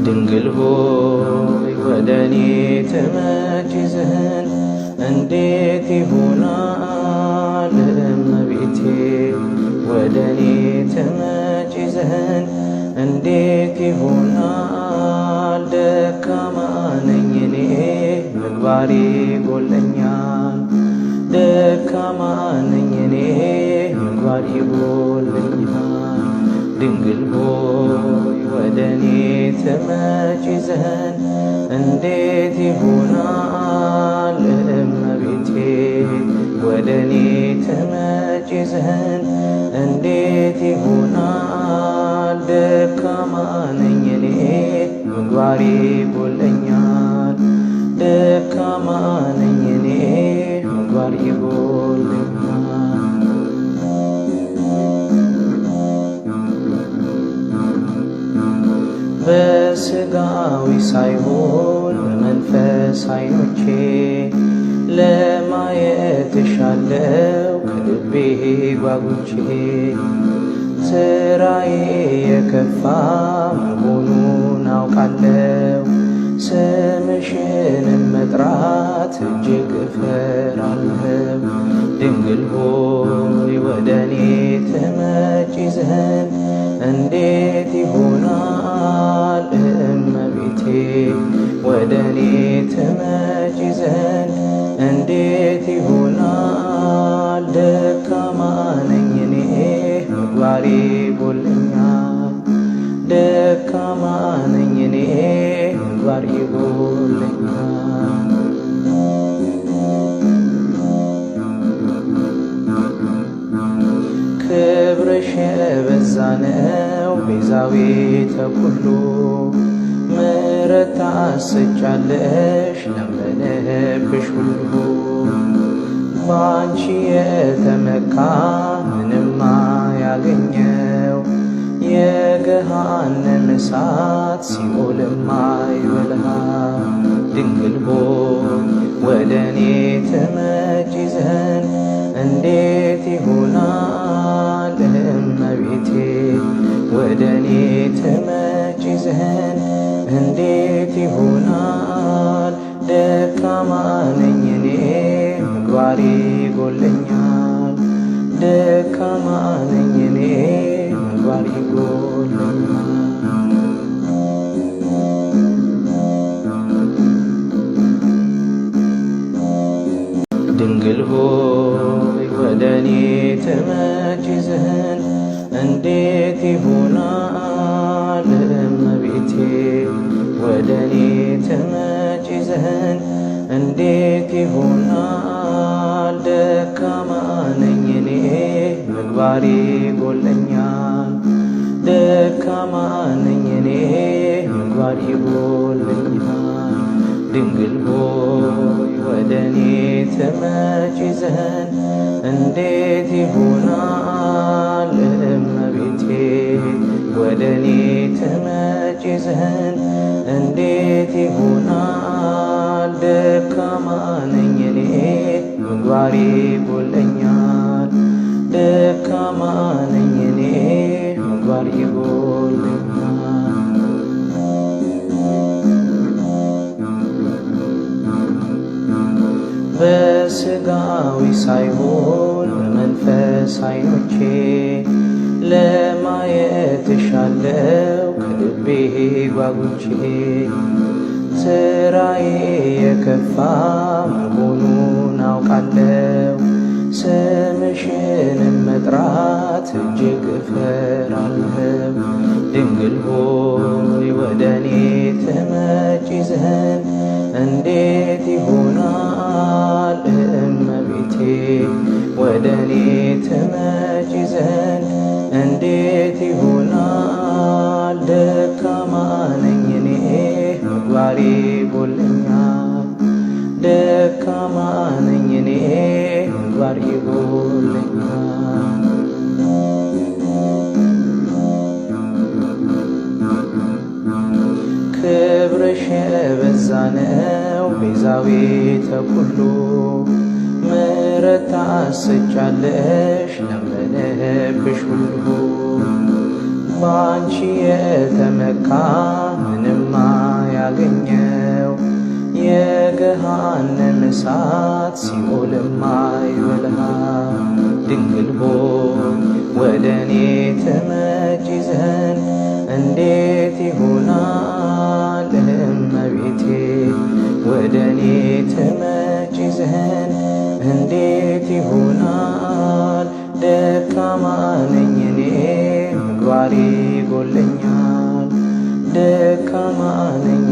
ድንግል ሆይ ወደኔ ትመጪ ዘንድ እንዴት ይሆናል እመቤቴ ወደኔ ትመጪ ዘንድ እንዴት ይሆናል ደካማ ነኝ እኔ ምግባሬ ጎለኛል ደካማ ነኝ እኔ ምግባሬ ጎለኛል ድንግል ሆይ ወደኔ ትመጪ ዘንድ እንዴት ይሆናል እመቤቴ ወደኔ ትመጪ ዘንድ እንዴት ይሆናል ደካማ ነኝ እኔ ምግባሬ ጎለኛል ደካማ ነኝ እኔ ምግባሬ ጎለኛል በሥጋዊ ሳይሆን በመንፈስ ዓይኖቼ ለማየት እሻለው ከልቤ ጓጉቼ ሥራዬ የከፋ መሆኑን አውቃለው ስምሽንም መጥራት እጅግ እፈራለሁ ድንግል ሆይ ወደኔ ትመጪ ዘንድ እንዴት ይሆናል እመቤቴ ወደኔ ትመጪ ዘንድ እንዴት ይሆናል ደካማ ነኝ እኔ ምግባሬ ጎለኛል ደካማ ነኝ እኔ ምግባሬ ጎለኛል ክብርሽ የበዛ ነው ቤዛዊተ ኩሉ ምሕረት ታስጫለሽ ለምነብሽ ሁሉ ባንቺ የተመካ ምንም ያገኘው የገሃነም እሳት ሲኦልም አይበላው ድንግል ሆይ ወደኔ ትመጪ ዘንድ እንዴት ይሆናል እመቤቴ ወደኔ ትመጪ ዘንድ እንዴት ይሆናል ደካማ ነኝ እኔ ምግባሬ ጎለኛል ደካማ ነኝ እኔ ምግባሬ ጎለኛል ድንግል ሆይ ወደኔ ትመጪ ዘንድ እንዴት ይሆናል እመቤቴ ወደኔ ትመጪ ዘንድ እንዴት ይሆናል ደካማ ነኝ እኔ ምግባሬ ጎለኛል ደካማ ነኝ እኔ ምግባሬ ጎለኛል ድንግል ሆይ ወደኔ ትመጪ ዘንድ እንዴት ይሆናል እመቤቴ ወደኔ ትመጪ ዘንድ እንዴት ይሆናል ደካማ ነኝ እኔ ምግባሬ ጎለኛል ደካማ ነኝ እኔ ምግባሬ ጎለኛል በሥጋዊ ሳይሆን በመንፈስ ዓይኖቼ ለማየት እሻለው ከልቤ ጓጉቼ ሥራዬ የከፋ መሆኑን አውቃለው ስምሽንም መጥራት እጅግ እፈራለሁ ድንግል ሆይ ወደኔ ትመጪ ዘንድ እንዴት ይሆናል እመቤቴ ወደኔ ትመጪ ዘንድ እንዴት ይሆናል ደካማ ነኝ እኔ ምግባሬ ጎለኛል ደካማ ነኝ እኔ ምግባሬ ጎለኛል ክብርሽ የበዛ ነው ቤዛዊተ ኩሉ ምሕረት ታስጫለሽ ለምነብሽ ሁሉ ባንቺ የተመካ ምንም እሳት ሲኦልም አይበልሃል። ድንግል ሆይ ወደ እኔ ትመጪ ዘንድ እንዴት ይሆናል እመቤቴ? ወደ እኔ ትመጪ ዘንድ እንዴት ይሆናል? ደካማ ነኝ እኔ ምግባሬ ጎለኛል። ደካማ ነኝ